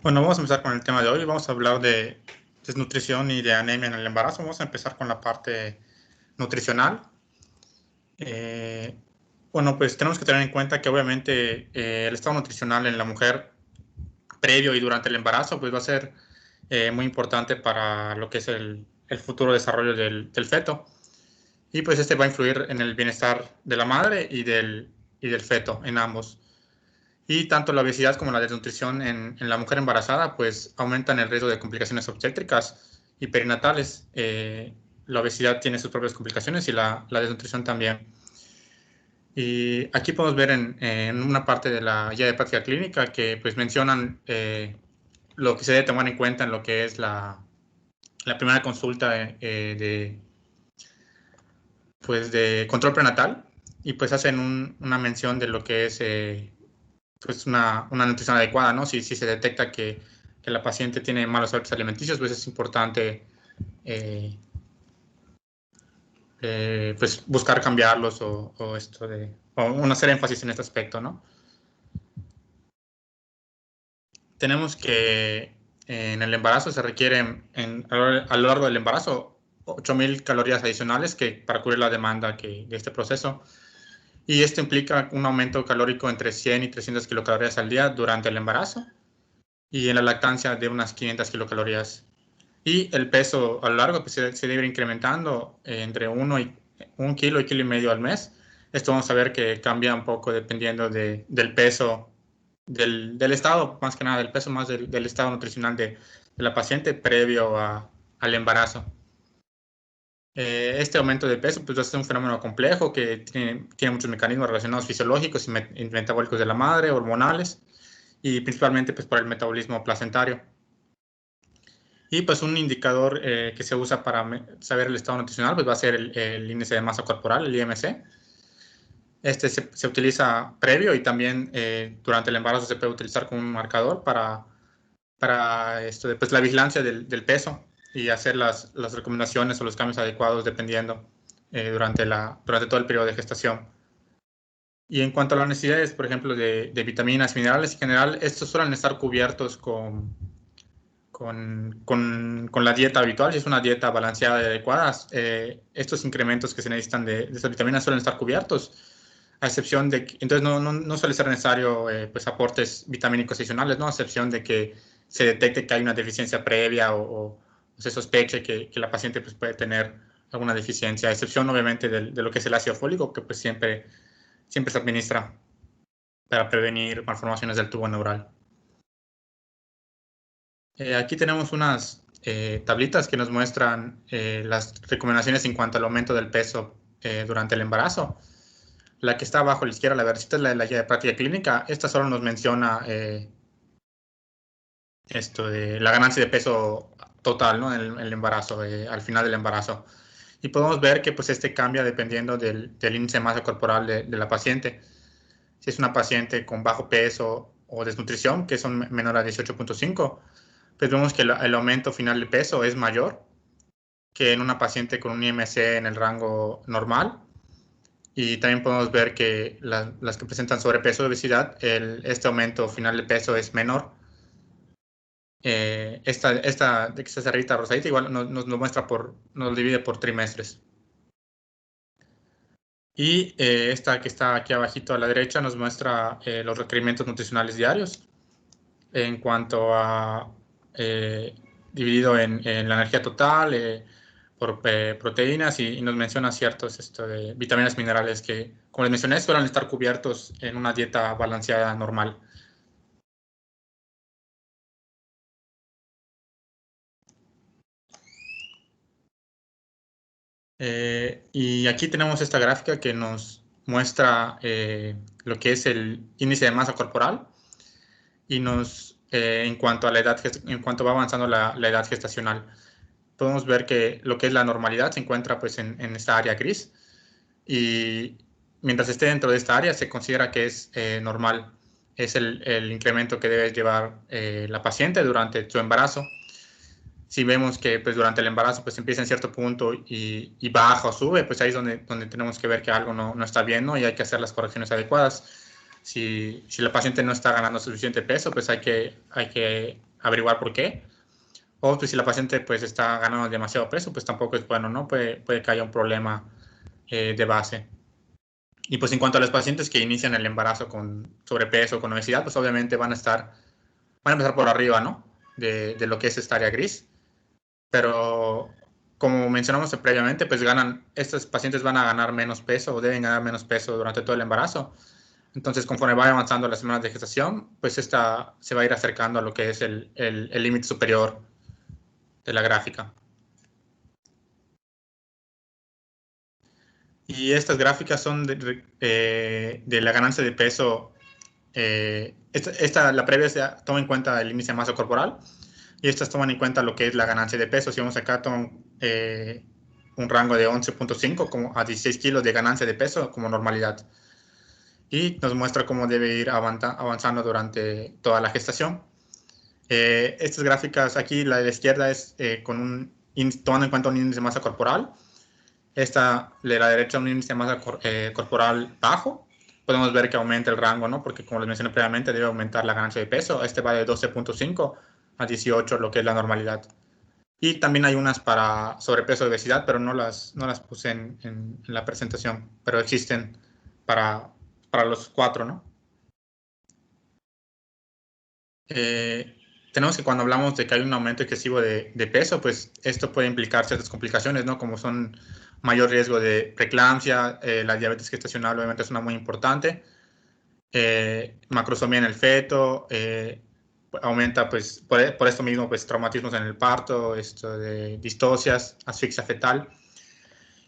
Bueno, vamos a empezar con el tema de hoy. Vamos a hablar de desnutrición y de anemia en el embarazo. Vamos a empezar con la parte nutricional. Eh, bueno, pues tenemos que tener en cuenta que obviamente el estado nutricional en la mujer previo y durante el embarazo pues va a ser muy importante para lo que es el futuro desarrollo del feto. Y pues este va a influir en el bienestar de la madre y del feto, en ambos. Y tanto la obesidad como la desnutrición en la mujer embarazada, pues aumentan el riesgo de complicaciones obstétricas y perinatales. La obesidad tiene sus propias complicaciones y la desnutrición también. Y aquí podemos ver en una parte de la guía de práctica clínica que pues mencionan lo que se debe tomar en cuenta en lo que es la primera consulta pues de control prenatal y pues hacen una mención de lo que es pues una nutrición adecuada, ¿no? Si se detecta que la paciente tiene malos hábitos alimenticios, pues es importante pues buscar cambiarlos o hacer énfasis en este aspecto, ¿no? Tenemos que en el embarazo se requieren a lo largo del embarazo 8.000 calorías adicionales para cubrir la demanda de este proceso. Y esto implica un aumento calórico entre 100 y 300 kilocalorías al día durante el embarazo y en la lactancia de unas 500 kilocalorías. Y el peso a lo largo pues, se debe ir incrementando entre 1 kilo y kilo y medio al mes. Esto vamos a ver que cambia un poco dependiendo del peso, del estado, más que nada del peso, más del estado nutricional de la paciente previo al embarazo. Este aumento de peso pues, va a ser un fenómeno complejo que tiene muchos mecanismos relacionados fisiológicos y metabólicos de la madre, hormonales, y principalmente pues, por el metabolismo placentario. Y pues un indicador que se usa para saber el estado nutricional pues va a ser el índice de masa corporal, el IMC. Este se utiliza previo y también durante el embarazo se puede utilizar como un marcador para pues, la vigilancia del peso y hacer las recomendaciones o los cambios adecuados dependiendo durante todo el periodo de gestación. Y en cuanto a las necesidades, por ejemplo, de vitaminas, minerales en general, estos suelen estar cubiertos con la dieta habitual. Si es una dieta balanceada y adecuada, estos incrementos que se necesitan de estas vitaminas suelen estar cubiertos, a excepción de que, entonces no suele ser necesario pues aportes vitamínicos adicionales, ¿no? A excepción de que se detecte que hay una deficiencia previa o se sospeche que la paciente pues, puede tener alguna deficiencia, a excepción obviamente de lo que es el ácido fólico, que pues siempre se administra para prevenir malformaciones del tubo neural. Aquí tenemos unas tablitas que nos muestran las recomendaciones en cuanto al aumento del peso durante el embarazo. La que está abajo a la izquierda, la verdecita, es la guía de práctica clínica. Esta solo nos menciona esto de la ganancia de peso total, ¿no? En el embarazo, al final del embarazo. Y podemos ver que pues este cambia dependiendo del índice de masa corporal de la paciente. Si es una paciente con bajo peso o desnutrición, que son menor a 18.5, pues vemos que el aumento final de peso es mayor que en una paciente con un IMC en el rango normal. Y también podemos ver que las que presentan sobrepeso o obesidad, este aumento final de peso es menor. Esta de que está cerrita rosadita igual nos lo muestra nos divide por trimestres. Y esta que está aquí abajito a la derecha nos muestra los requerimientos nutricionales diarios en cuanto a dividido en la energía total, por proteínas y nos menciona ciertos de vitaminas, minerales que, como les mencioné, suelen estar cubiertos en una dieta balanceada normal. Y aquí tenemos esta gráfica que nos muestra lo que es el índice de masa corporal y en cuanto a en cuanto va avanzando la edad gestacional. Podemos ver que lo que es la normalidad se encuentra pues en esta área gris y mientras esté dentro de esta área se considera que es normal. Es el incremento que debe llevar la paciente durante su embarazo. Si vemos que pues, durante el embarazo pues, empieza en cierto punto y baja o sube, pues ahí es donde tenemos que ver que algo no está bien, ¿no? Y hay que hacer las correcciones adecuadas. Si la paciente no está ganando suficiente peso, pues hay que averiguar por qué. O pues, si la paciente pues está ganando demasiado peso, pues tampoco es bueno, ¿no? Puede que haya un problema de base. Y pues en cuanto a los pacientes que inician el embarazo con sobrepeso, con obesidad, pues obviamente van a empezar por arriba, ¿no? De lo que es esta área gris. Pero como mencionamos previamente, pues estos pacientes van a ganar menos peso o deben ganar menos peso durante todo el embarazo. Entonces, conforme vaya avanzando las semanas de gestación, pues esta se va a ir acercando a lo que es el límite superior de la gráfica. Y estas gráficas son de la ganancia de peso. La previa toma en cuenta el índice de masa corporal y estas toman en cuenta lo que es la ganancia de peso. Si vemos acá, toman un rango de 11.5 como a 16 kilos de ganancia de peso como normalidad. Y nos muestra cómo debe ir avanzando durante toda la gestación. Estas gráficas aquí, la de la izquierda es tomando en cuenta un índice de masa corporal. Esta de la derecha un índice de masa corporal bajo. Podemos ver que aumenta el rango, ¿no? Porque como les mencioné previamente, debe aumentar la ganancia de peso. Este va de 12.5 a 18, lo que es la normalidad. Y también hay unas para sobrepeso y obesidad, pero no las puse en la presentación, pero existen para los 4, ¿no? Tenemos que cuando hablamos de que hay un aumento excesivo de peso, pues esto puede implicar ciertas complicaciones, ¿no? Como son mayor riesgo de preeclampsia, la diabetes gestacional obviamente es una muy importante, macrosomía en el feto, aumenta pues por esto mismo pues traumatismos en el parto, esto de distocias, asfixia fetal.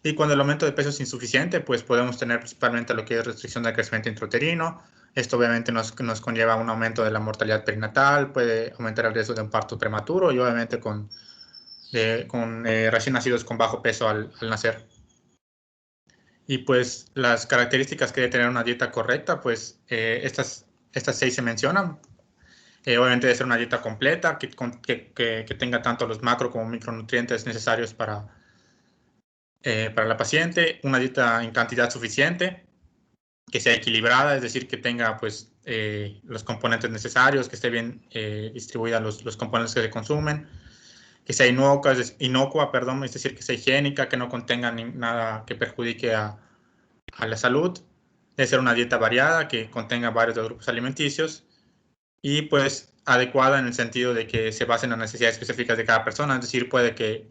Y cuando el aumento de peso es insuficiente, pues podemos tener principalmente lo que es restricción del crecimiento intrauterino. Esto obviamente nos conlleva un aumento de la mortalidad perinatal, puede aumentar el riesgo de un parto prematuro y obviamente con recién nacidos con bajo peso al nacer. Y pues las características que debe tener una dieta correcta, pues estas 6 se mencionan. Obviamente debe ser una dieta completa, que tenga tanto los macro como micronutrientes necesarios para la paciente, una dieta en cantidad suficiente, que sea equilibrada, es decir, que tenga pues los componentes necesarios, que esté bien distribuida los componentes que se consumen, que sea inocua, perdón, es decir, que sea higiénica, que no contenga nada que perjudique a la salud. Debe ser una dieta variada, que contenga varios de los grupos alimenticios y pues adecuada en el sentido de que se base en las necesidades específicas de cada persona, es decir, puede que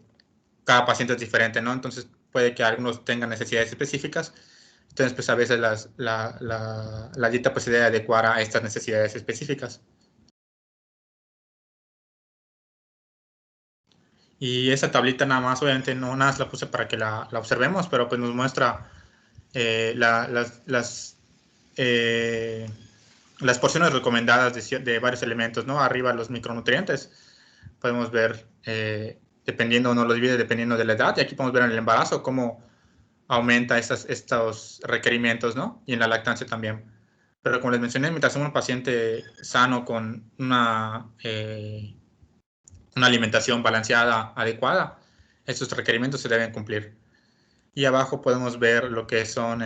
cada paciente es diferente, ¿no? Entonces puede que algunos tengan necesidades específicas, entonces pues a veces la dieta pues se debe adecuar a estas necesidades específicas. Y esa tablita nada más, obviamente no nada más la puse para que la observemos, pero pues nos muestra las porciones recomendadas de varios elementos, ¿no? Arriba los micronutrientes, podemos ver, dependiendo, uno lo divide dependiendo de la edad, y aquí podemos ver en el embarazo cómo aumenta estos requerimientos, ¿no? Y en la lactancia también. Pero como les mencioné, mientras un paciente sano con una alimentación balanceada, adecuada, estos requerimientos se deben cumplir. Y abajo podemos ver lo que son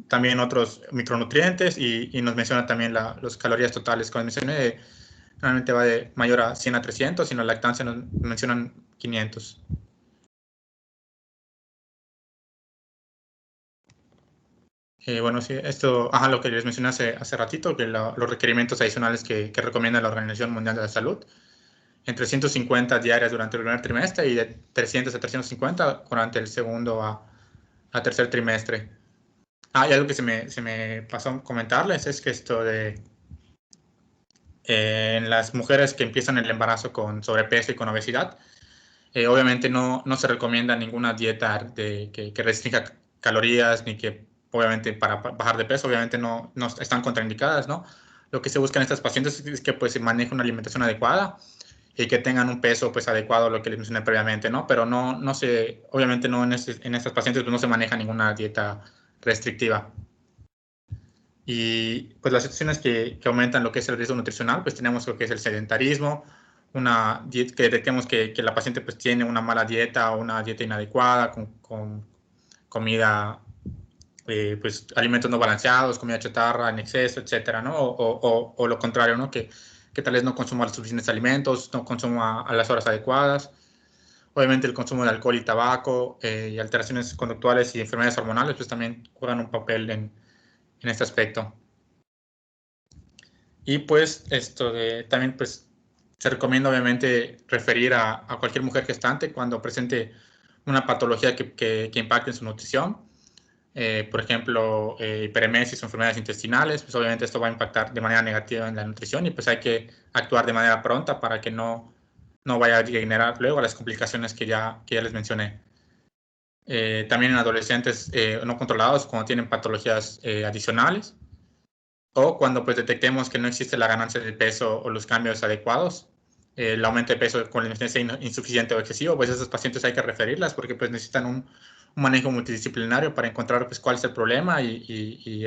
también otros micronutrientes y nos menciona también las calorías totales. Como mencioné, realmente va de mayor a 100 a 300 y en la lactancia nos mencionan 500. Bueno, sí, lo que les mencioné hace ratito, que los requerimientos adicionales que recomienda la Organización Mundial de la Salud, entre 150 diarias durante el primer trimestre y de 300 a 350 durante el segundo a tercer trimestre. Y algo que se me pasó comentarles es que en las mujeres que empiezan el embarazo con sobrepeso y con obesidad, obviamente no se recomienda ninguna dieta que restrinja calorías ni que obviamente para bajar de peso, obviamente no están contraindicadas, ¿no? Lo que se busca en estas pacientes es que pues se maneje una alimentación adecuada y que tengan un peso pues adecuado a lo que les mencioné previamente, ¿no? Pero obviamente no en estas pacientes pues, no se maneja ninguna dieta restrictiva. Y pues las situaciones que aumentan lo que es el riesgo nutricional, pues tenemos lo que es el sedentarismo, que detectemos que la paciente pues tiene una mala dieta o una dieta inadecuada con comida, pues alimentos no balanceados, comida chatarra en exceso, etcétera, ¿no? O lo contrario, ¿no? Que que tal vez no consuma los suficientes alimentos, no consuma a las horas adecuadas. Obviamente el consumo de alcohol y tabaco y alteraciones conductuales y enfermedades hormonales pues también juegan un papel en este aspecto. Y pues también pues se recomienda obviamente referir a cualquier mujer gestante cuando presente una patología que impacte en su nutrición. Por ejemplo, hiperemesis o enfermedades intestinales, pues obviamente esto va a impactar de manera negativa en la nutrición y pues hay que actuar de manera pronta para que no vaya a generar luego las complicaciones que ya les mencioné. También en adolescentes no controlados cuando tienen patologías adicionales o cuando pues detectemos que no existe la ganancia de peso o los cambios adecuados, el aumento de peso con la intensidad insuficiente o excesivo, pues esos pacientes hay que referirlas porque pues necesitan un manejo multidisciplinario para encontrar pues cuál es el problema y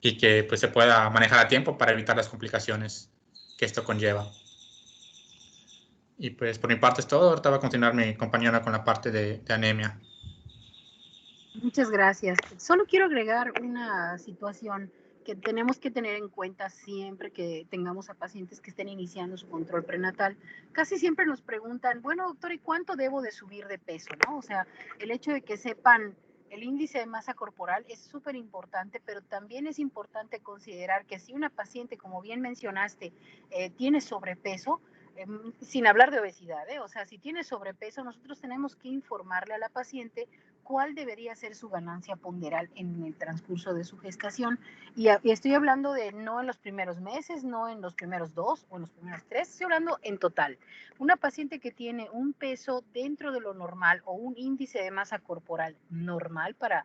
que pues se pueda manejar a tiempo para evitar las complicaciones que esto conlleva. Y pues por mi parte es todo. Ahorita va a continuar mi compañera con la parte de anemia. Muchas gracias. Solo quiero agregar una situación que tenemos que tener en cuenta siempre que tengamos a pacientes que estén iniciando su control prenatal. Casi siempre nos preguntan, bueno, doctor, ¿y cuánto debo de subir de peso? ¿No? O sea, el hecho de que sepan el índice de masa corporal es súper importante, pero también es importante considerar que si una paciente, como bien mencionaste, tiene sobrepeso, sin hablar de obesidad, o sea, si tiene sobrepeso, nosotros tenemos que informarle a la paciente cuál debería ser su ganancia ponderal en el transcurso de su gestación. Y estoy hablando de no en los primeros meses, no en los primeros 2 o en los primeros 3, estoy hablando en total. Una paciente que tiene un peso dentro de lo normal o un índice de masa corporal normal para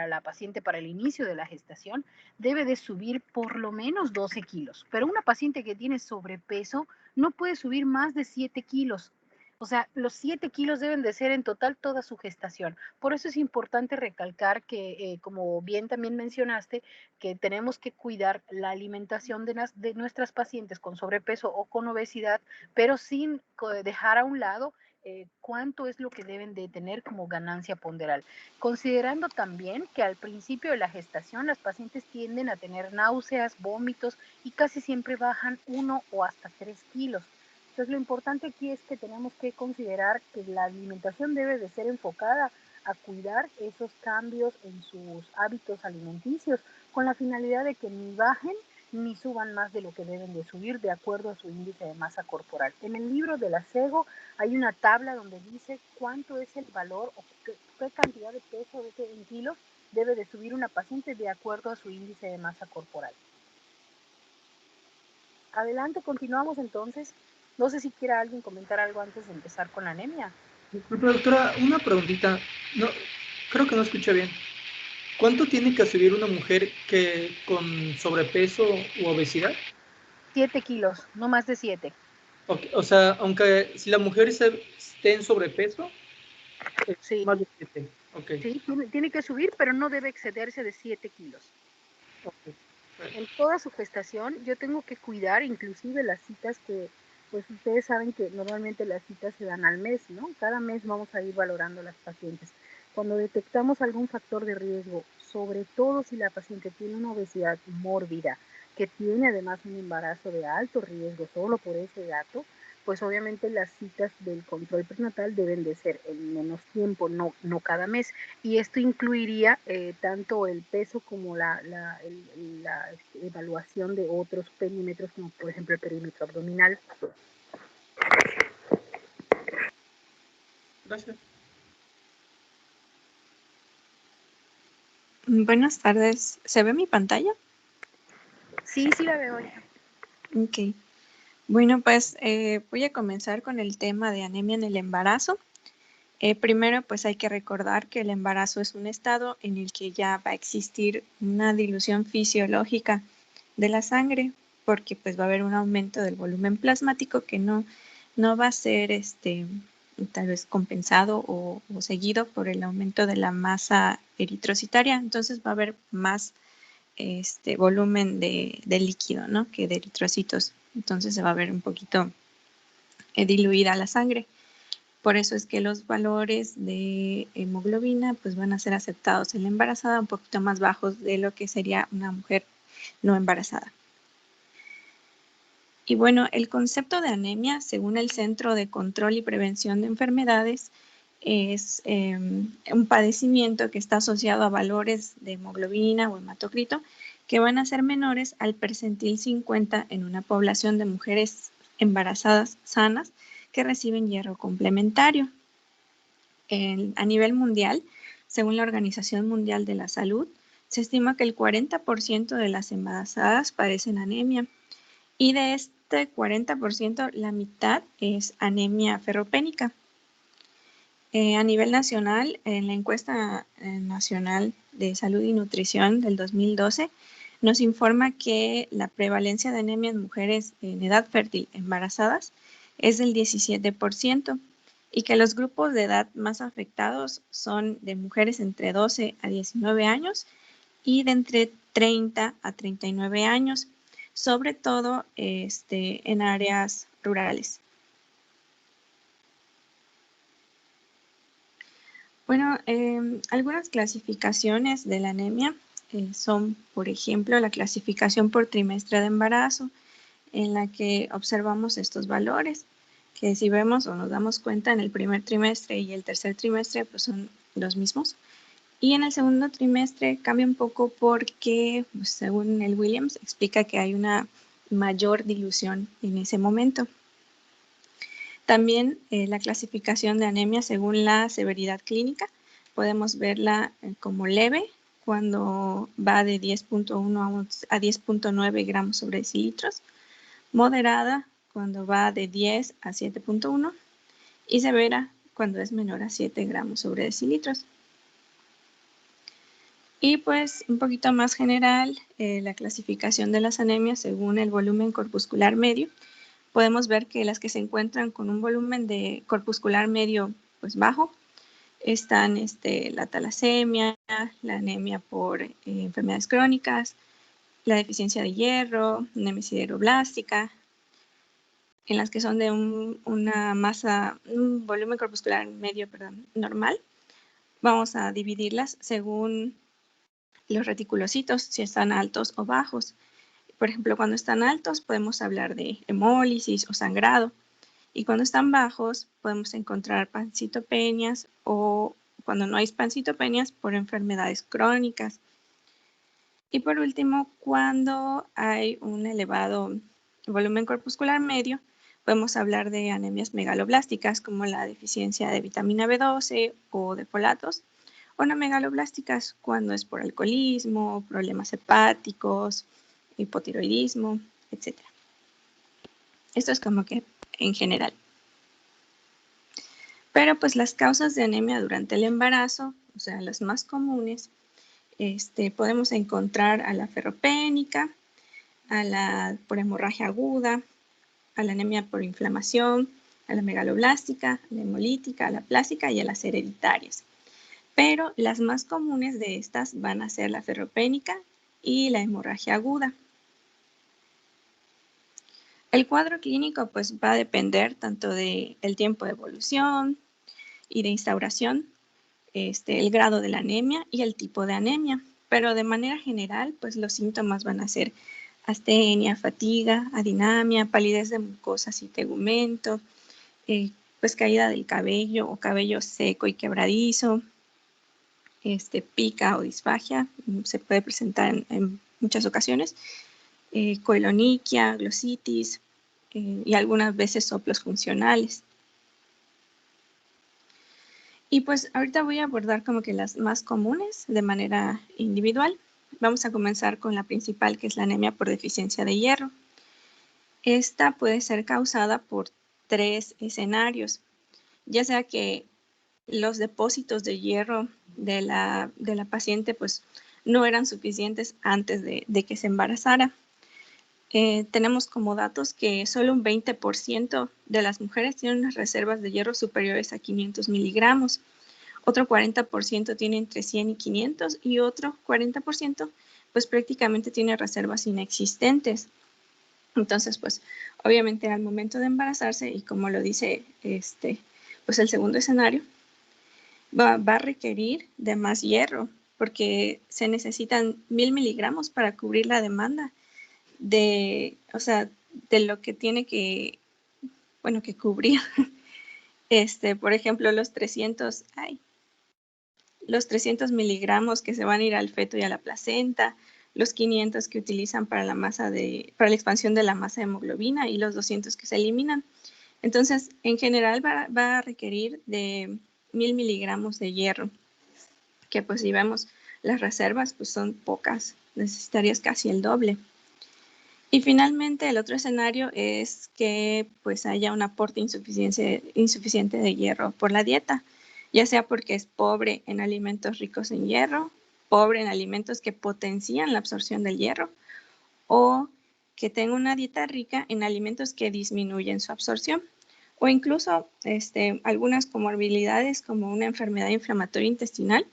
la paciente para el inicio de la gestación, debe de subir por lo menos 12 kilos. Pero una paciente que tiene sobrepeso no puede subir más de 7 kilos. O sea, los 7 kilos deben de ser en total toda su gestación. Por eso es importante recalcar que, como bien también mencionaste, que tenemos que cuidar la alimentación de nuestras pacientes con sobrepeso o con obesidad, pero sin dejar a un lado cuánto es lo que deben de tener como ganancia ponderal. Considerando también que al principio de la gestación las pacientes tienden a tener náuseas, vómitos y casi siempre bajan 1 o hasta 3 kilos. Entonces lo importante aquí es que tenemos que considerar que la alimentación debe de ser enfocada a cuidar esos cambios en sus hábitos alimenticios con la finalidad de que ni bajen ni suban más de lo que deben de subir de acuerdo a su índice de masa corporal. En el libro de la CEGO hay una tabla donde dice cuánto es el valor o qué cantidad de peso en kilos debe de subir una paciente de acuerdo a su índice de masa corporal. Adelante, continuamos entonces. No sé si quiera alguien comentar algo antes de empezar con la anemia. Disculpe, doctora, una preguntita. No, creo que no escuché bien. ¿Cuánto tiene que subir una mujer que con sobrepeso u obesidad? 7 kilos, no más de 7. Okay, o sea, aunque si la mujer esté en sobrepeso, sí, más de 7. Okay. Sí, tiene que subir, pero no debe excederse de 7 kilos. Okay. En toda su gestación yo tengo que cuidar inclusive las citas que, pues ustedes saben que normalmente las citas se dan al mes, ¿no? Cada mes vamos a ir valorando a las pacientes. Cuando detectamos algún factor de riesgo, sobre todo si la paciente tiene una obesidad mórbida, que tiene además un embarazo de alto riesgo solo por ese dato, pues obviamente las citas del control prenatal deben de ser en menos tiempo, no cada mes. Y esto incluiría tanto el peso como la evaluación de otros perímetros, como por ejemplo el perímetro abdominal. Gracias. Buenas tardes. ¿Se ve mi pantalla? Sí la veo. Ok. Bueno, pues voy a comenzar con el tema de anemia en el embarazo. Primero, pues hay que recordar que el embarazo es un estado en el que ya va a existir una dilución fisiológica de la sangre, porque pues va a haber un aumento del volumen plasmático que no va a ser tal vez compensado o seguido por el aumento de la masa eritrocitaria. Entonces va a haber más volumen de líquido, ¿no? Que de eritrocitos. Entonces se va a ver un poquito diluida la sangre. Por eso es que los valores de hemoglobina pues van a ser aceptados en la embarazada un poquito más bajos de lo que sería una mujer no embarazada. Y bueno, el concepto de anemia, según el Centro de Control y Prevención de Enfermedades, es un padecimiento que está asociado a valores de hemoglobina o hematocrito que van a ser menores al percentil 50 en una población de mujeres embarazadas sanas que reciben hierro complementario. A nivel mundial, según la Organización Mundial de la Salud, se estima que el 40% de las embarazadas padecen anemia y de este 40% la mitad es anemia ferropénica. A nivel nacional, en la encuesta nacional de salud y nutrición del 2012, nos informa que la prevalencia de anemia en mujeres en edad fértil embarazadas es del 17% y que los grupos de edad más afectados son de mujeres entre 12 a 19 años y de entre 30 a 39 años, sobre todo en áreas rurales. Bueno, algunas clasificaciones de la anemia son, por ejemplo, la clasificación por trimestre de embarazo, en la que observamos estos valores, que si vemos o nos damos cuenta en el primer trimestre y el tercer trimestre, pues son los mismos. Y en el segundo trimestre cambia un poco porque, pues, según el Williams, explica que hay una mayor dilución en ese momento. También la clasificación de anemia según la severidad clínica. Podemos verla como leve cuando va de 10.1 a 10.9 gramos sobre decilitros, moderada cuando va de 10 a 7.1 y severa cuando es menor a 7 gramos sobre decilitros. Y pues un poquito más general, la clasificación de las anemias según el volumen corpuscular medio. Podemos ver que las que se encuentran con un volumen de corpuscular medio pues bajo están la talasemia, la anemia por enfermedades crónicas, la deficiencia de hierro, anemia sideroblástica. En las que son de un volumen corpuscular medio, normal, vamos a dividirlas según los reticulocitos, si están altos o bajos. Por ejemplo, cuando están altos podemos hablar de hemólisis o sangrado. Y cuando están bajos podemos encontrar pancitopenias o cuando no hay pancitopenias por enfermedades crónicas. Y por último, cuando hay un elevado volumen corpuscular medio, podemos hablar de anemias megaloblásticas como la deficiencia de vitamina B12 o de folatos, o no megaloblásticas cuando es por alcoholismo, problemas hepáticos, hipotiroidismo, etc. Esto es como que en general. Pero pues las causas de anemia durante el embarazo, o sea, las más comunes, podemos encontrar a la ferropénica, a la por hemorragia aguda, a la anemia por inflamación, a la megaloblástica, a la hemolítica, a la plástica y a las hereditarias. Pero las más comunes de estas van a ser la ferropénica y la hemorragia aguda. El cuadro clínico pues va a depender tanto del tiempo de evolución y de instauración, el grado de la anemia y el tipo de anemia. Pero de manera general, pues los síntomas van a ser astenia, fatiga, adinamia, palidez de mucosas y tegumento, pues caída del cabello o cabello seco y quebradizo, pica o disfagia, se puede presentar en muchas ocasiones, coiloniquia, glositis y algunas veces soplos funcionales. Y pues ahorita voy a abordar como que las más comunes de manera individual. Vamos a comenzar con la principal, que es la anemia por deficiencia de hierro. Esta puede ser causada por 3 escenarios, ya sea que los depósitos de hierro de la paciente pues no eran suficientes antes de que se embarazara. Tenemos como datos que solo un 20% de las mujeres tienen unas reservas de hierro superiores a 500 miligramos. Otro 40% tiene entre 100 y 500 y otro 40% pues prácticamente tiene reservas inexistentes. Entonces, pues obviamente al momento de embarazarse y como lo dice pues el segundo escenario, va a requerir de más hierro porque se necesitan 1000 miligramos para cubrir la demanda lo que tiene que, bueno, que cubrir. Por ejemplo, los 300 miligramos que se van a ir al feto y a la placenta, los 500 que utilizan para la expansión de la masa de hemoglobina y los 200 que se eliminan. Entonces, en general va a requerir de 1000 miligramos de hierro, que pues si vemos las reservas, pues son pocas, necesitarías casi el doble. Y finalmente, el otro escenario es que pues haya un aporte insuficiente de hierro por la dieta, ya sea porque es pobre en alimentos ricos en hierro, pobre en alimentos que potencian la absorción del hierro, o que tenga una dieta rica en alimentos que disminuyen su absorción, o incluso algunas comorbilidades como una enfermedad inflamatoria intestinal,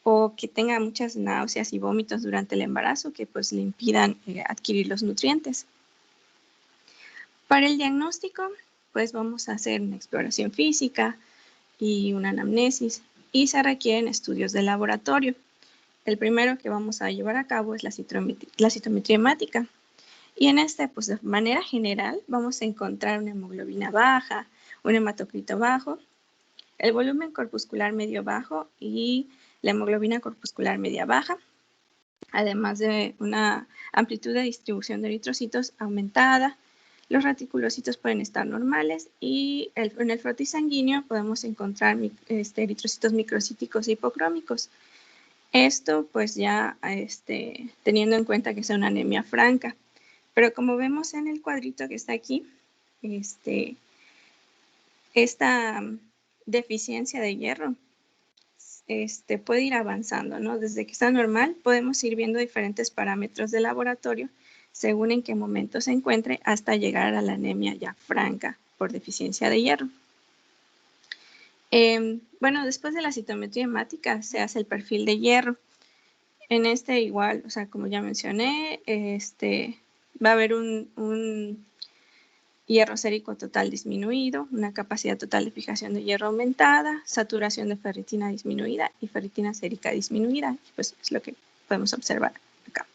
o que tenga muchas náuseas y vómitos durante el embarazo que pues le impidan adquirir los nutrientes. Para el diagnóstico, pues vamos a hacer una exploración física y una anamnesis y se requieren estudios de laboratorio. El primero que vamos a llevar a cabo es la citometría hemática. Y en pues de manera general, vamos a encontrar una hemoglobina baja, un hematocrito bajo, el volumen corpuscular medio bajo y la hemoglobina corpuscular media baja, además de una amplitud de distribución de eritrocitos aumentada. Los reticulocitos pueden estar normales y en el frotis sanguíneo podemos encontrar eritrocitos microcíticos e hipocrómicos. Esto pues ya teniendo en cuenta que es una anemia franca. Pero como vemos en el cuadrito que está aquí, esta deficiencia de hierro puede ir avanzando, ¿no? Desde que está normal podemos ir viendo diferentes parámetros de laboratorio según en qué momento se encuentre hasta llegar a la anemia ya franca por deficiencia de hierro. Bueno, después de la citometría hemática se hace el perfil de hierro. En igual, o sea, como ya mencioné, va a haber un hierro sérico total disminuido, una capacidad total de fijación de hierro aumentada, saturación de ferritina disminuida y ferritina sérica disminuida. Pues es lo que podemos observar acá.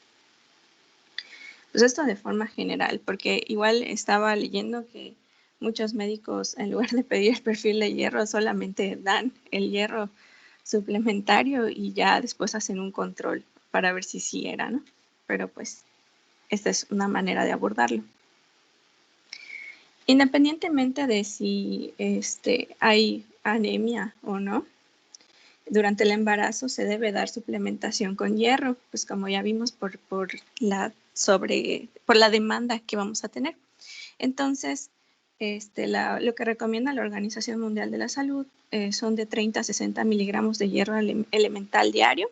Pues esto de forma general, porque igual estaba leyendo que muchos médicos, en lugar de pedir el perfil de hierro, solamente dan el hierro suplementario y ya después hacen un control para ver si sí era, ¿no? Pero pues esta es una manera de abordarlo. Independientemente de si hay anemia o no, durante el embarazo se debe dar suplementación con hierro, pues como ya vimos por la demanda que vamos a tener. Entonces, lo que recomienda la Organización Mundial de la Salud son de 30 a 60 miligramos de hierro elemental diario,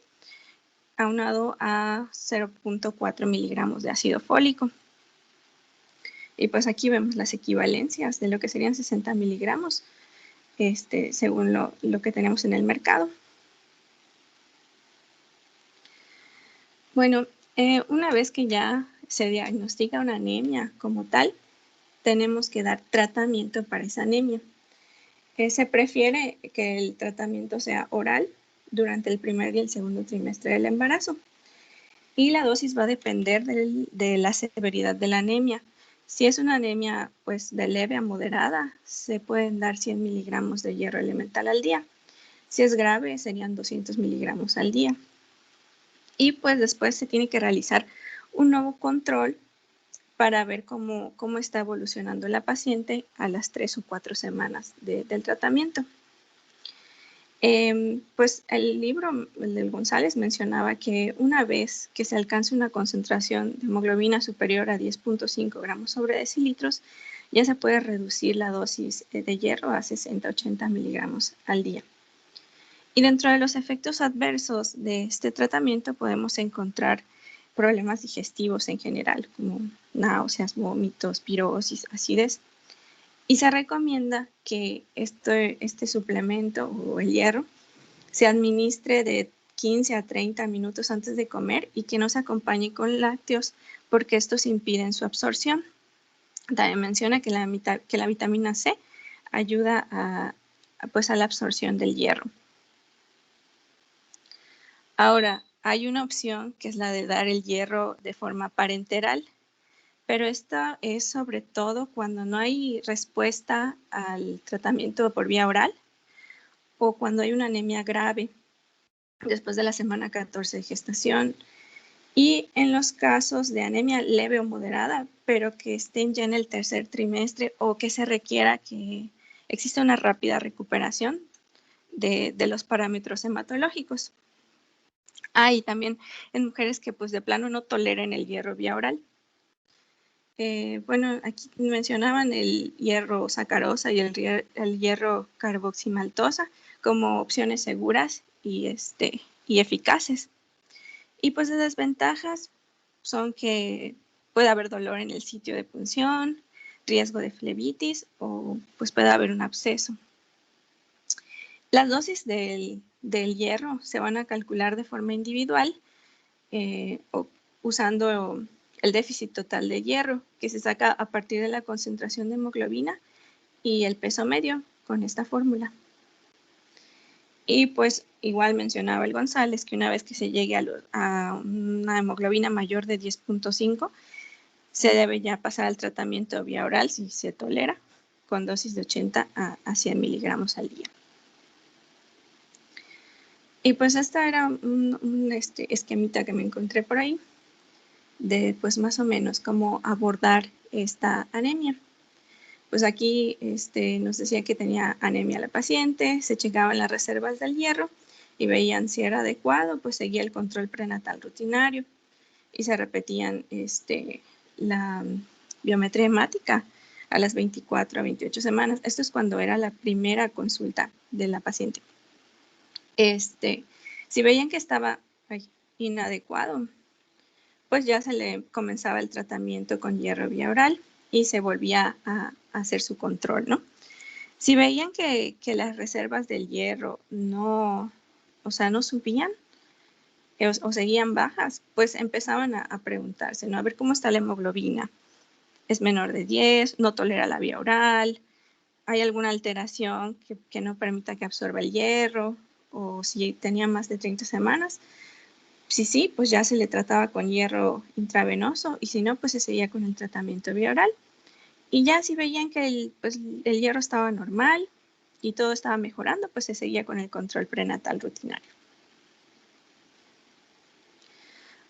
aunado a 0.4 miligramos de ácido fólico. Y pues aquí vemos las equivalencias de lo que serían 60 miligramos, según lo que tenemos en el mercado. Bueno, una vez que ya se diagnostica una anemia como tal, tenemos que dar tratamiento para esa anemia. Se prefiere que el tratamiento sea oral durante el primer y el segundo trimestre del embarazo. Y la dosis va a depender de la severidad de la anemia. Si es una anemia pues, de leve a moderada, se pueden dar 100 miligramos de hierro elemental al día. Si es grave, serían 200 miligramos al día. Y pues después se tiene que realizar un nuevo control para ver cómo está evolucionando la paciente a las 3 o 4 semanas del tratamiento. Pues el libro, el del González, mencionaba que una vez que se alcance una concentración de hemoglobina superior a 10.5 gramos sobre decilitros, ya se puede reducir la dosis de hierro a 60-80 miligramos al día. Y dentro de los efectos adversos de este tratamiento podemos encontrar problemas digestivos en general, como náuseas, vómitos, pirosis, acidez. Y se recomienda que este suplemento o el hierro se administre de 15 a 30 minutos antes de comer y que no se acompañe con lácteos porque estos impiden su absorción. También menciona que la vitamina C ayuda a la absorción del hierro. Ahora, hay una opción que es la de dar el hierro de forma parenteral, pero esta es sobre todo cuando no hay respuesta al tratamiento por vía oral o cuando hay una anemia grave después de la semana 14 de gestación, y en los casos de anemia leve o moderada, pero que estén ya en el tercer trimestre o que se requiera que exista una rápida recuperación de los parámetros hematológicos. Y también en mujeres que pues de plano no toleren el hierro vía oral. Bueno, aquí mencionaban el hierro sacarosa y el hierro carboximaltosa como opciones seguras y eficaces. Y pues de desventajas son que puede haber dolor en el sitio de punción, riesgo de flebitis o pues puede haber un absceso. Las dosis del hierro se van a calcular de forma individual usando el déficit total de hierro que se saca a partir de la concentración de hemoglobina y el peso medio con esta fórmula. Y pues igual mencionaba el González que una vez que se llegue a una hemoglobina mayor de 10.5, se debe ya pasar al tratamiento vía oral si se tolera, con dosis de 80 a 100 miligramos al día. Y pues esta era un esquemita que me encontré por ahí de pues más o menos cómo abordar esta anemia. Pues aquí nos decía que tenía anemia la paciente, se checaban las reservas del hierro y veían si era adecuado, pues seguía el control prenatal rutinario y se repetían la biometría hemática a las 24 a 28 semanas. Esto es cuando era la primera consulta de la paciente. Si veían que estaba inadecuado, pues ya se le comenzaba el tratamiento con hierro vía oral y se volvía a hacer su control, ¿no? Si veían que las reservas del hierro no subían o seguían bajas, pues empezaban a preguntarse, ¿no? A ver cómo está la hemoglobina. ¿Es menor de 10? ¿No tolera la vía oral? ¿Hay alguna alteración que no permita que absorba el hierro? O si tenía más de 30 semanas, sí, pues ya se le trataba con hierro intravenoso y si no, pues se seguía con el tratamiento vía oral. Y ya si veían que el hierro estaba normal y todo estaba mejorando, pues se seguía con el control prenatal rutinario.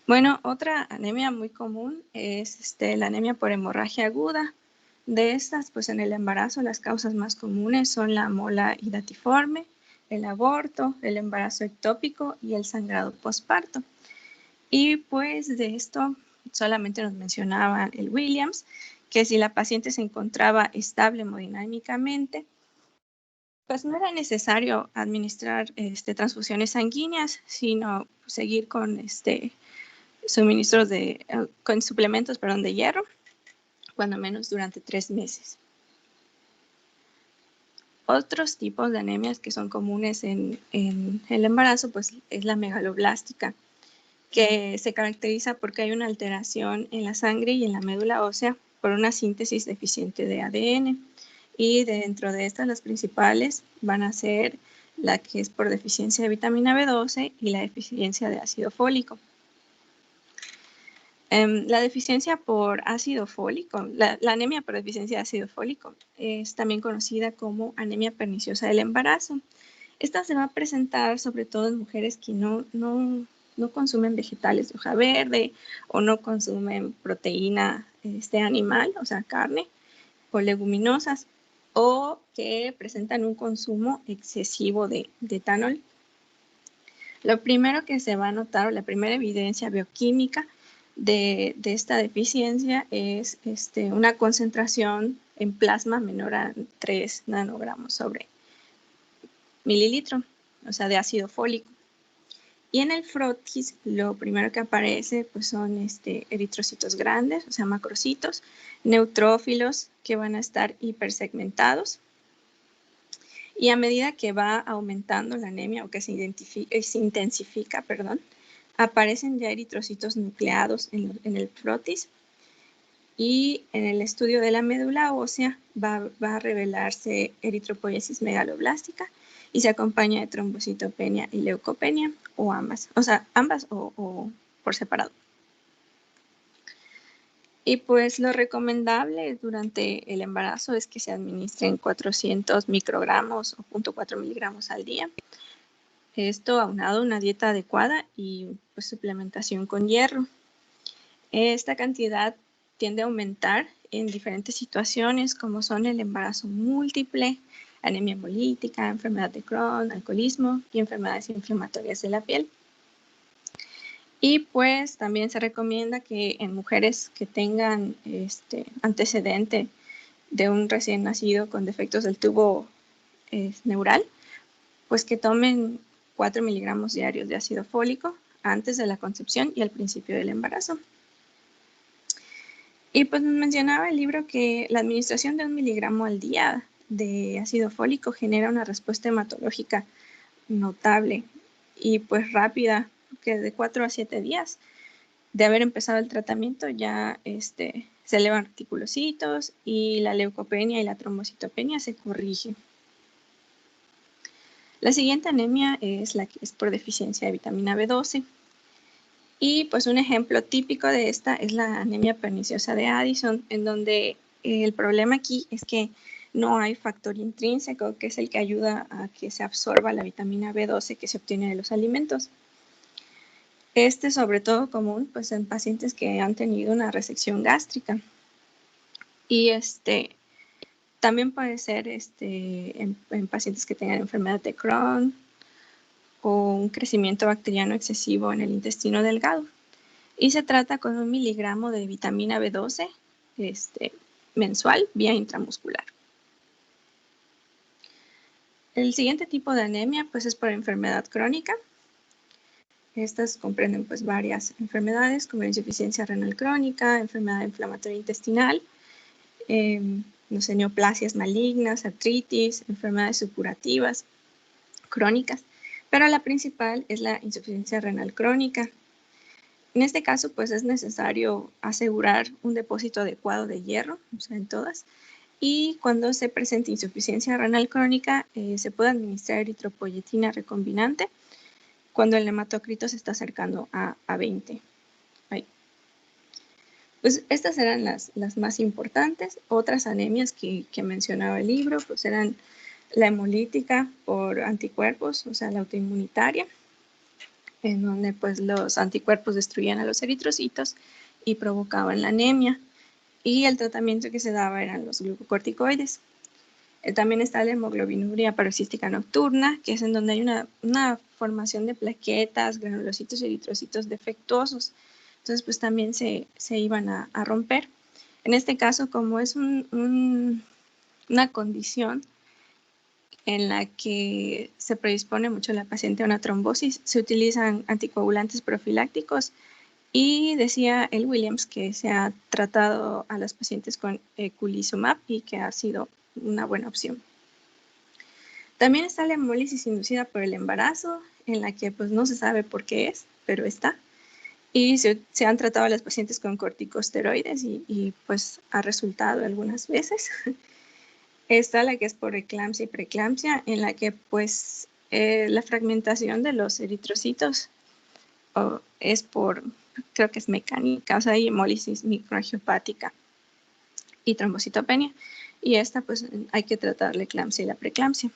Bueno, otra anemia muy común es la anemia por hemorragia aguda. De estas, pues en el embarazo las causas más comunes son la mola hidatiforme, el aborto, el embarazo ectópico y el sangrado postparto. Y pues de esto solamente nos mencionaba el Williams, que si la paciente se encontraba estable hemodinámicamente, pues no era necesario administrar transfusiones sanguíneas, sino seguir con suministros con suplementos, de hierro, cuando menos durante 3 meses. Otros tipos de anemias que son comunes en el embarazo, pues es la megaloblástica, que se caracteriza porque hay una alteración en la sangre y en la médula ósea por una síntesis deficiente de ADN. Y dentro de estas, las principales van a ser la que es por deficiencia de vitamina B12 y la deficiencia de ácido fólico. La deficiencia por ácido fólico, la anemia por deficiencia de ácido fólico, es también conocida como anemia perniciosa del embarazo. Esta se va a presentar sobre todo en mujeres que no consumen vegetales de hoja verde o no consumen proteína animal, o sea, carne o leguminosas, o que presentan un consumo excesivo de etanol. Lo primero que se va a notar, o la primera evidencia bioquímica de esta deficiencia es una concentración en plasma menor a 3 nanogramos sobre mililitro, o sea, de ácido fólico. Y en el frotis, lo primero que aparece pues son eritrocitos grandes, o sea, macrocitos, neutrófilos que van a estar hipersegmentados. Y a medida que va aumentando la anemia o que se intensifica, aparecen ya eritrocitos nucleados en el frotis. Y en el estudio de la médula ósea va a revelarse eritropoiesis megaloblástica y se acompaña de trombocitopenia y leucopenia, o ambas, o sea, ambas o por separado. Y pues lo recomendable durante el embarazo es que se administren 400 microgramos o 0.4 miligramos al día. Esto aunado a una dieta adecuada y pues suplementación con hierro. Esta cantidad tiende a aumentar en diferentes situaciones como son el embarazo múltiple, anemia hemolítica, enfermedad de Crohn, alcoholismo y enfermedades inflamatorias de la piel. Y pues también se recomienda que en mujeres que tengan antecedente de un recién nacido con defectos del tubo neural, pues que tomen 4 miligramos diarios de ácido fólico antes de la concepción y al principio del embarazo. Y pues nos mencionaba el libro que la administración de 1 miligramo al día de ácido fólico genera una respuesta hematológica notable y pues rápida, que de 4 a 7 días de haber empezado el tratamiento ya se elevan reticulocitos y la leucopenia y la trombocitopenia se corrige. La siguiente anemia es la que es por deficiencia de vitamina B12. Y pues un ejemplo típico de esta es la anemia perniciosa de Addison, en donde el problema aquí es que no hay factor intrínseco, que es el que ayuda a que se absorba la vitamina B12 que se obtiene de los alimentos. Este es sobre todo común pues, en pacientes que han tenido una resección gástrica. Y también puede ser en pacientes que tengan enfermedad de Crohn o un crecimiento bacteriano excesivo en el intestino delgado. Y se trata con 1 miligramo de vitamina B12 mensual vía intramuscular. El siguiente tipo de anemia pues, es por enfermedad crónica. Estas comprenden pues, varias enfermedades como la insuficiencia renal crónica, enfermedad inflamatoria intestinal, neoplasias malignas, artritis, enfermedades supurativas crónicas, pero la principal es la insuficiencia renal crónica. En este caso, pues es necesario asegurar un depósito adecuado de hierro, o sea, en todas, y cuando se presenta insuficiencia renal crónica, se puede administrar eritropoyetina recombinante cuando el hematocrito se está acercando a 20. Ahí. Pues estas eran las más importantes. Otras anemias que mencionaba el libro, pues eran la hemolítica por anticuerpos, o sea, la autoinmunitaria, en donde pues los anticuerpos destruían a los eritrocitos y provocaban la anemia. Y el tratamiento que se daba eran los glucocorticoides. También está la hemoglobinuria paroxística nocturna, que es en donde hay una formación de plaquetas, granulocitos y eritrocitos defectuosos. Entonces, pues también se iban a romper. En este caso, como es una condición en la que se predispone mucho la paciente a una trombosis, se utilizan anticoagulantes profilácticos y decía el Williams que se ha tratado a las pacientes con eculizumab y que ha sido una buena opción. También está la hemólisis inducida por el embarazo, en la que pues no se sabe por qué es, pero está. Y se han tratado a las pacientes con corticosteroides y pues ha resultado algunas veces. Está la que es por eclampsia y preeclampsia, en la que pues la fragmentación de los eritrocitos es por, creo que es mecánica, o sea, hay hemólisis microangiopática y trombocitopenia. Y esta pues hay que tratar la eclampsia y la preeclampsia.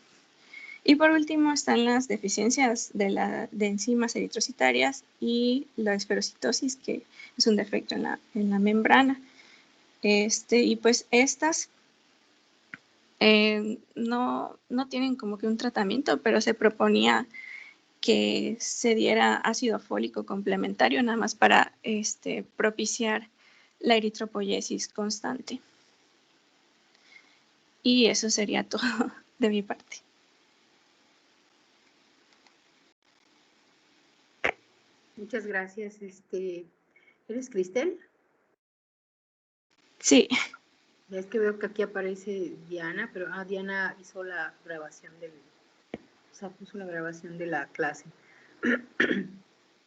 Y por último están las deficiencias de enzimas eritrocitarias y la esferocitosis, que es un defecto en la membrana. Y pues estas no tienen como que un tratamiento, pero se proponía que se diera ácido fólico complementario nada más para propiciar la eritropoyesis constante. Y eso sería todo de mi parte. Muchas gracias. ¿Eres Cristel? Sí. Es que veo que aquí aparece Diana, pero Diana hizo la grabación puso la grabación de la clase.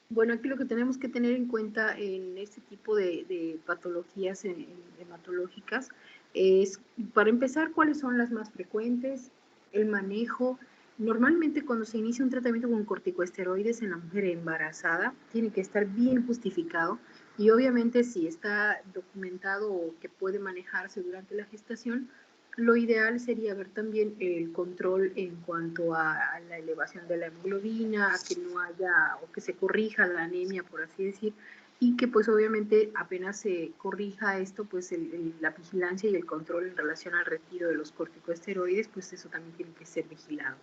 Bueno, aquí lo que tenemos que tener en cuenta en este tipo de patologías hematológicas es, para empezar, cuáles son las más frecuentes, el manejo. Normalmente cuando se inicia un tratamiento con corticosteroides en la mujer embarazada, tiene que estar bien justificado, Y obviamente si está documentado que puede manejarse durante la gestación, lo ideal sería ver también el control en cuanto a la elevación de la hemoglobina, a que no haya o que se corrija la anemia, por así decir, y que pues obviamente apenas se corrija esto, pues la vigilancia y el control en relación al retiro de los corticosteroides, pues eso también tiene que ser vigilado.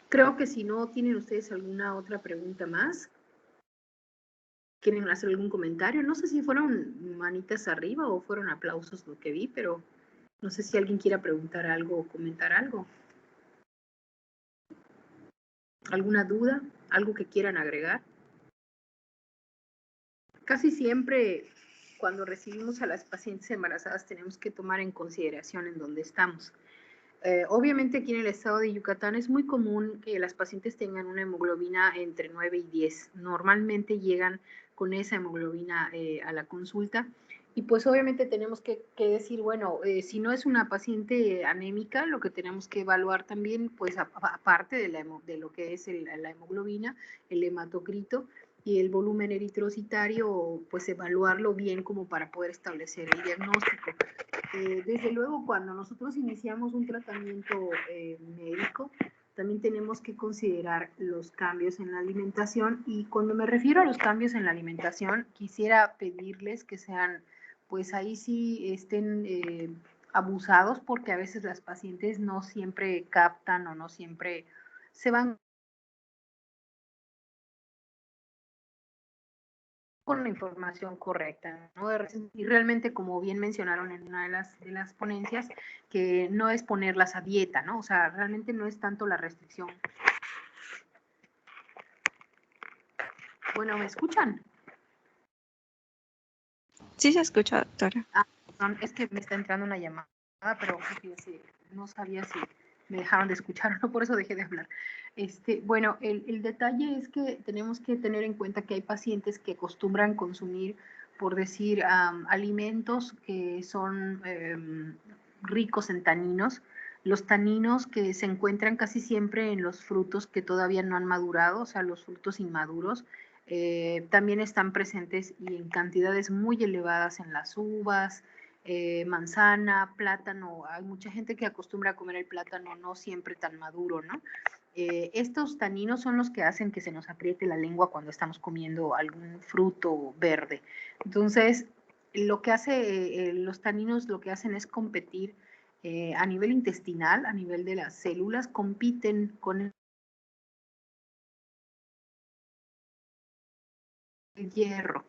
Creo que si no tienen ustedes alguna otra pregunta más, ¿quieren hacer algún comentario? No sé si fueron manitas arriba o fueron aplausos lo que vi, pero no sé si alguien quiera preguntar algo o comentar algo. ¿Alguna duda? ¿Algo que quieran agregar? Casi siempre cuando recibimos a las pacientes embarazadas tenemos que tomar en consideración en dónde estamos. Obviamente aquí en el estado de Yucatán es muy común que las pacientes tengan una hemoglobina entre 9 y 10. Normalmente llegan con esa hemoglobina a la consulta y pues obviamente tenemos que decir, bueno, si no es una paciente anémica, lo que tenemos que evaluar también, pues aparte de lo que es la hemoglobina, el hematocrito y el volumen eritrocitario, pues evaluarlo bien como para poder establecer el diagnóstico. Desde luego, cuando nosotros iniciamos un tratamiento médico, también tenemos que considerar los cambios en la alimentación, y cuando me refiero a los cambios en la alimentación, quisiera pedirles que sean, pues ahí sí estén abusados, porque a veces las pacientes no siempre captan o no siempre se van con la información correcta, ¿no? Y realmente, como bien mencionaron en una de las ponencias, que no es ponerlas a dieta, ¿no? O sea, realmente no es tanto la restricción. Bueno, ¿me escuchan? Sí se escucha, doctora. Ah, perdón, es que me está entrando una llamada, pero no sabía si me dejaron de escuchar o no, por eso dejé de hablar. Bueno, el detalle es que tenemos que tener en cuenta que hay pacientes que acostumbran consumir, por decir, alimentos que son ricos en taninos. Los taninos que se encuentran casi siempre en los frutos que todavía no han madurado, o sea, los frutos inmaduros, también están presentes y en cantidades muy elevadas en las uvas, manzana, plátano. Hay mucha gente que acostumbra a comer el plátano no siempre tan maduro, ¿no? Estos taninos son los que hacen que se nos apriete la lengua cuando estamos comiendo algún fruto verde. Entonces, lo que hace los taninos, lo que hacen es competir a nivel intestinal, a nivel de las células, compiten con el hierro.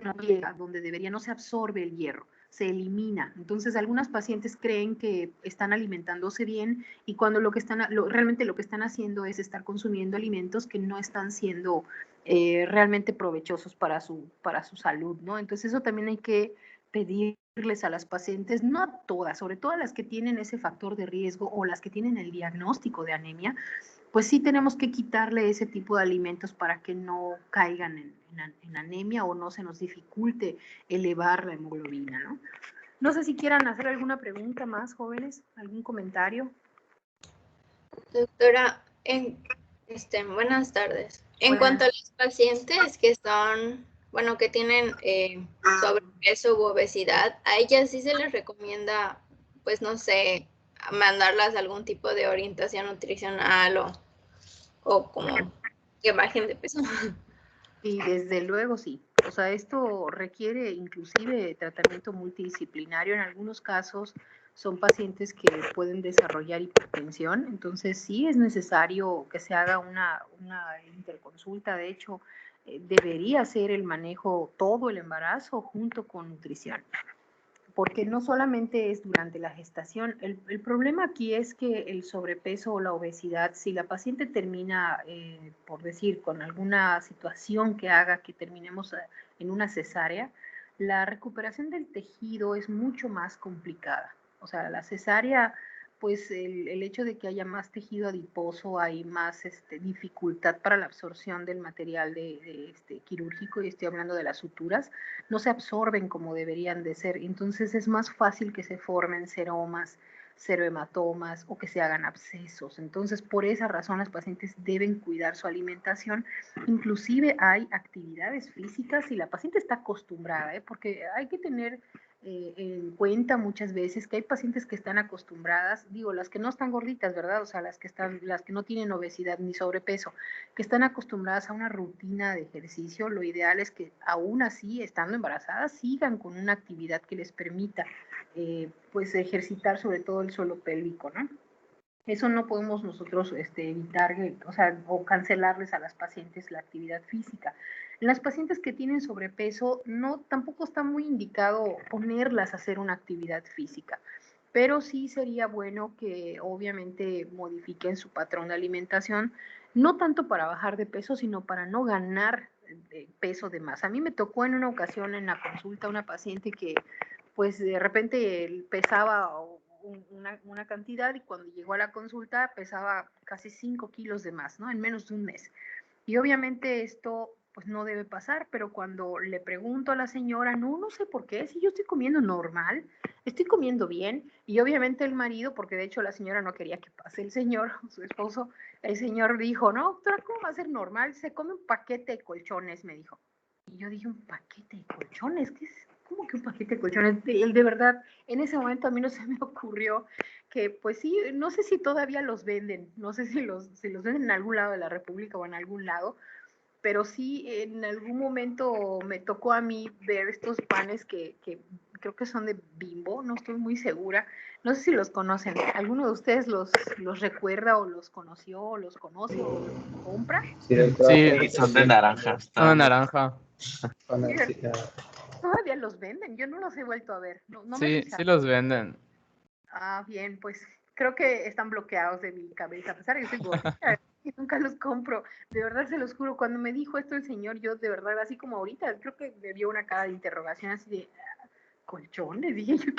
No llega donde debería, no se absorbe el hierro, se elimina. Entonces, algunas pacientes creen que están alimentándose bien, y cuando realmente lo que están haciendo es estar consumiendo alimentos que no están siendo realmente provechosos para su salud, ¿no? Entonces, eso también hay que pedirles a las pacientes, no a todas, sobre todo a las que tienen ese factor de riesgo o las que tienen el diagnóstico de anemia, pues sí tenemos que quitarle ese tipo de alimentos para que no caigan en anemia o no se nos dificulte elevar la hemoglobina, ¿no? No sé si quieran hacer alguna pregunta más, jóvenes, algún comentario. Doctora, buenas tardes. En cuanto a los pacientes que son, bueno, que tienen sobrepeso u obesidad, a ellas sí se les recomienda, pues no sé, mandarlas a algún tipo de orientación nutricional o como que bajen de peso. Y desde luego sí. O sea, esto requiere inclusive tratamiento multidisciplinario. En algunos casos son pacientes que pueden desarrollar hipertensión, entonces sí es necesario que se haga una interconsulta. De hecho, debería ser el manejo todo el embarazo junto con nutrición, porque no solamente es durante la gestación. El problema aquí es que el sobrepeso o la obesidad, si la paciente termina, por decir, con alguna situación que haga que terminemos en una cesárea, la recuperación del tejido es mucho más complicada. O sea, la cesárea, pues el hecho de que haya más tejido adiposo, hay más dificultad para la absorción del material quirúrgico, y estoy hablando de las suturas, no se absorben como deberían de ser. Entonces es más fácil que se formen seromas, cero hematomas o que se hagan abscesos. Entonces, por esa razón, las pacientes deben cuidar su alimentación. Inclusive hay actividades físicas si la paciente está acostumbrada, porque hay que tener en cuenta muchas veces que hay pacientes que están acostumbradas, digo, las que no están gorditas, ¿verdad? O sea, las que no tienen obesidad ni sobrepeso, que están acostumbradas a una rutina de ejercicio. Lo ideal es que aún así, estando embarazadas, sigan con una actividad que les permita pues ejercitar sobre todo el suelo pélvico, ¿no? Eso no podemos nosotros evitar, o sea, o cancelarles a las pacientes la actividad física. En las pacientes que tienen sobrepeso, tampoco está muy indicado ponerlas a hacer una actividad física, pero sí sería bueno que obviamente modifiquen su patrón de alimentación, no tanto para bajar de peso, sino para no ganar peso de más. A mí me tocó en una ocasión en la consulta una paciente que pues de repente pesaba una cantidad y cuando llegó a la consulta pesaba casi 5 kilos de más, ¿no? En menos de un mes. Y obviamente esto pues no debe pasar, pero cuando le pregunto a la señora, no sé por qué, si yo estoy comiendo normal, estoy comiendo bien, y obviamente el marido, porque de hecho la señora no quería que pase el señor, su esposo, el señor dijo, no, doctora, ¿cómo va a ser normal? Se come un paquete de colchones, me dijo. Y yo dije, ¿un paquete de colchones? ¿Qué es? ¿Cómo que un paquete de colchones? De verdad, en ese momento a mí no se me ocurrió que, pues sí, no sé si todavía los venden, no sé si los venden en algún lado de la República o en algún lado, pero sí en algún momento me tocó a mí ver estos panes que creo que son de Bimbo, no estoy muy segura, no sé si los conocen, ¿alguno de ustedes los recuerda o los conoció o los conoce o los compra? Sí, son de naranja. Son de naranja. Todavía los venden, yo no los he vuelto a ver, no me Sí, fijaron. sí los venden. Ah, bien, pues creo que están bloqueados de mi cabeza, a pesar de que soy gordita y nunca los compro. De verdad se los juro, cuando me dijo esto el señor, yo de verdad, así como ahorita, creo que me dio una cara de interrogación así de, colchones, dije yo,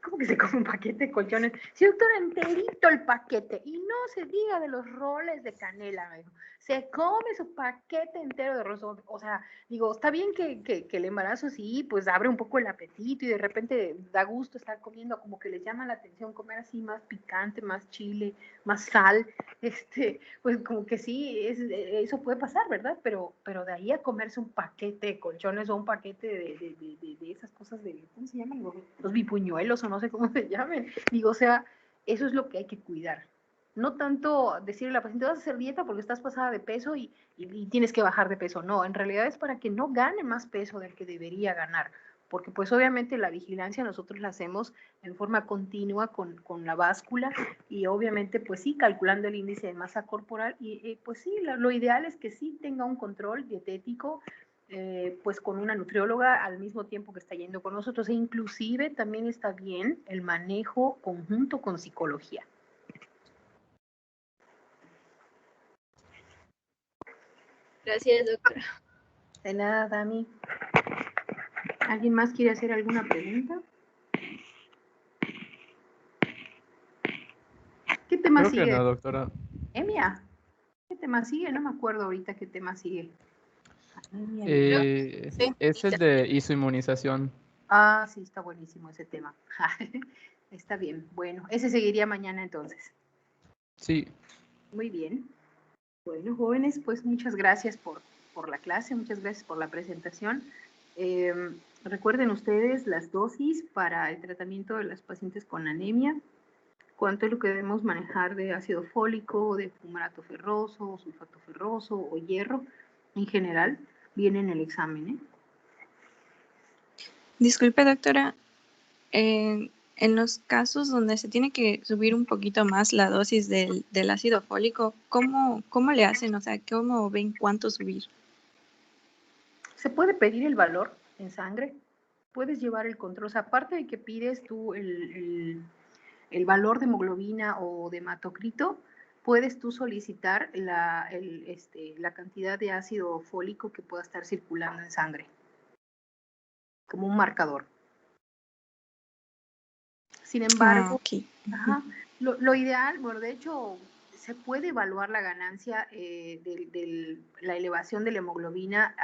¿cómo que se come un paquete de colchones? Sí, doctora, enterito el paquete, y no se diga de los roles de canela, me dijo, se come su paquete entero de arroz. O sea, digo, está bien que el embarazo sí, pues abre un poco el apetito y de repente da gusto estar comiendo, como que les llama la atención comer así más picante, más chile, más sal, pues como que sí, eso puede pasar, ¿verdad? Pero de ahí a comerse un paquete de colchones o un paquete de esas cosas, ¿cómo se llaman? Los bipuñuelos o no sé cómo se llamen. Digo, o sea, eso es lo que hay que cuidar. No tanto decirle a la paciente, vas a hacer dieta porque estás pasada de peso y tienes que bajar de peso. No, en realidad es para que no gane más peso del que debería ganar. Porque pues obviamente la vigilancia nosotros la hacemos en forma continua con la báscula y obviamente pues sí, calculando el índice de masa corporal y pues sí, lo ideal es que sí tenga un control dietético pues con una nutrióloga al mismo tiempo que está yendo con nosotros e inclusive también está bien el manejo conjunto con psicología. Gracias, doctora. De nada, Dami. ¿Alguien más quiere hacer alguna pregunta? ¿Qué tema Creo sigue? que no, doctora. Emia. ¿Qué tema sigue? No me acuerdo ahorita qué tema sigue. Es el de isoinmunización. Ah, sí, está buenísimo ese tema. Está bien. Bueno, ese seguiría mañana entonces. Sí. Muy bien. Bueno, jóvenes, pues muchas gracias por la clase, muchas gracias por la presentación. Recuerden ustedes las dosis para el tratamiento de las pacientes con anemia, cuánto es lo que debemos manejar de ácido fólico, de fumarato ferroso, sulfato ferroso o hierro en general, viene en el examen, ¿eh? Disculpe, doctora, en los casos donde se tiene que subir un poquito más la dosis del ácido fólico, ¿cómo le hacen? O sea, ¿cómo ven cuánto subir? Se puede pedir el valor en sangre, puedes llevar el control, o sea, aparte de que pides tú el valor de hemoglobina o de hematocrito, puedes tú solicitar la cantidad de ácido fólico que pueda estar circulando en sangre, como un marcador. Sin embargo, okay. Ajá, lo ideal, bueno, de hecho, se puede evaluar la ganancia de la elevación de la hemoglobina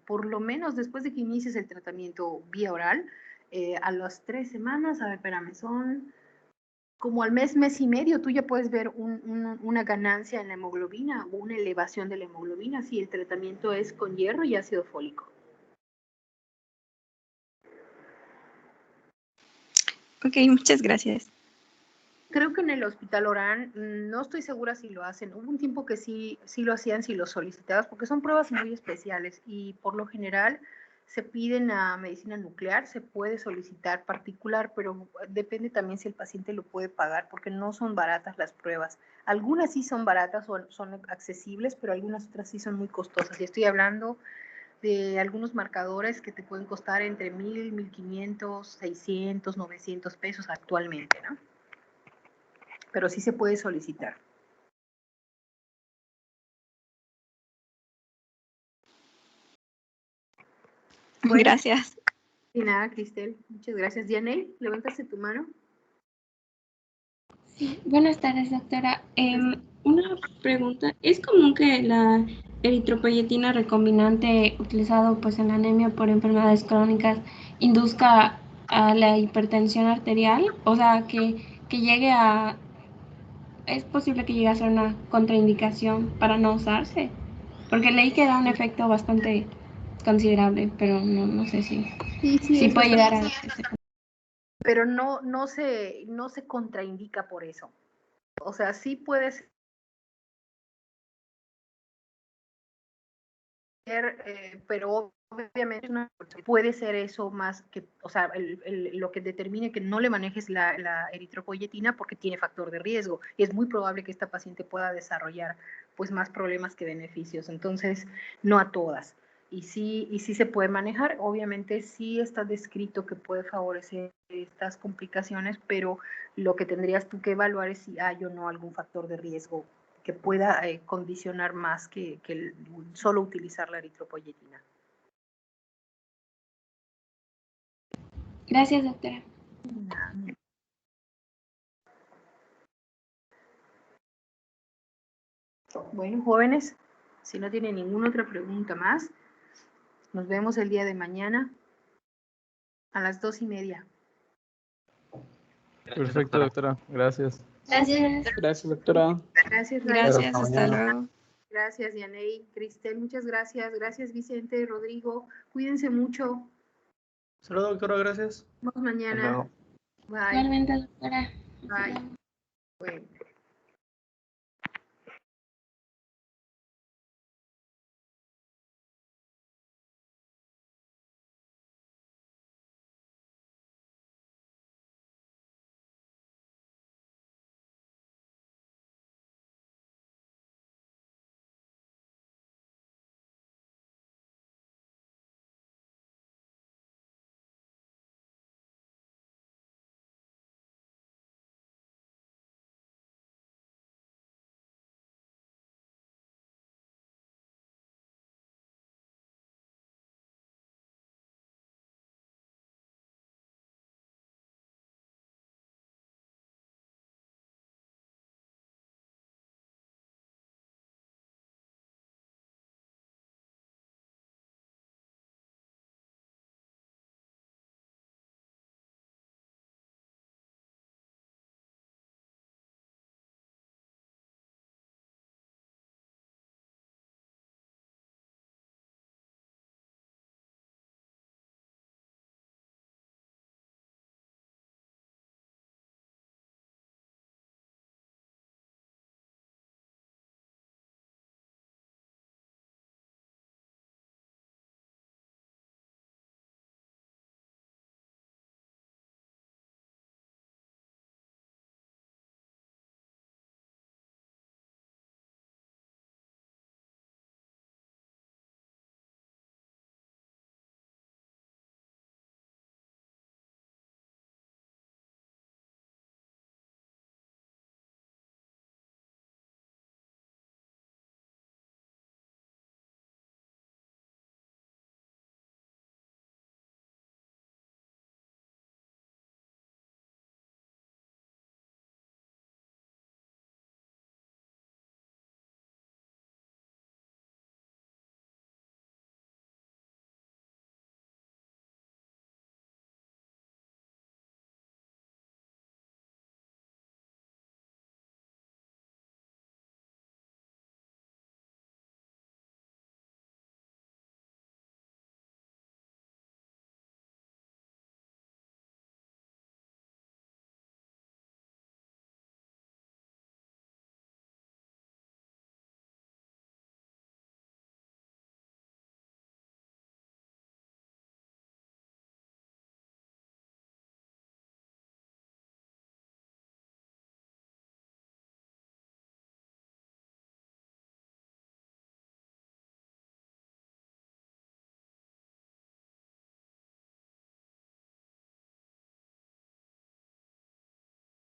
por lo menos después de que inicies el tratamiento vía oral, a las 3 semanas, a ver, espérame, son como al mes y medio, tú ya puedes ver una ganancia en la hemoglobina o una elevación de la hemoglobina si el tratamiento es con hierro y ácido fólico. Ok, muchas gracias. Creo que en el Hospital Orán, no estoy segura si lo hacen. Hubo un tiempo que sí lo hacían si lo solicitabas, porque son pruebas muy especiales y por lo general se piden a medicina nuclear, se puede solicitar particular, pero depende también si el paciente lo puede pagar, porque no son baratas las pruebas. Algunas sí son baratas o son accesibles, pero algunas otras sí son muy costosas. Y estoy hablando de algunos marcadores que te pueden costar entre 1,000, 1,500, 600, 900 pesos actualmente, ¿no? Pero sí se puede solicitar. Bueno, Gracias. y nada, Cristel, muchas gracias. Dianey, levantaste tu mano. Sí, buenas tardes, doctora. Una pregunta, ¿es común que la eritropoyetina recombinante utilizado pues en la anemia por enfermedades crónicas induzca a la hipertensión arterial? O sea, que llegue a... ¿Es posible que llegue a ser una contraindicación para no usarse? Porque leí que da un efecto bastante considerable, pero no sé si Sí, puede llegar a... pero no se contraindica por eso. O sea, sí puede ser, pero obviamente puede ser eso más que, o sea, lo que determine que no le manejes la eritropoyetina porque tiene factor de riesgo y es muy probable que esta paciente pueda desarrollar pues más problemas que beneficios. Entonces, no a todas. Y sí se puede manejar. Obviamente sí está descrito que puede favorecer estas complicaciones, pero lo que tendrías tú que evaluar es si hay o no algún factor de riesgo que pueda condicionar más que solo utilizar la eritropoyetina. Gracias, doctora. Bueno, jóvenes, si no tienen ninguna otra pregunta más, nos vemos el día de mañana a las 2:30. Perfecto, doctora. Gracias. Gracias. Gracias, doctora. Gracias, Gracias, hasta luego. Gracias, Dianey, Cristel, muchas gracias. Gracias, Vicente, Rodrigo. Cuídense mucho. Saludos, doctora, gracias. Nos vemos mañana. Bye. Igualmente, doctora. Bye. Bueno.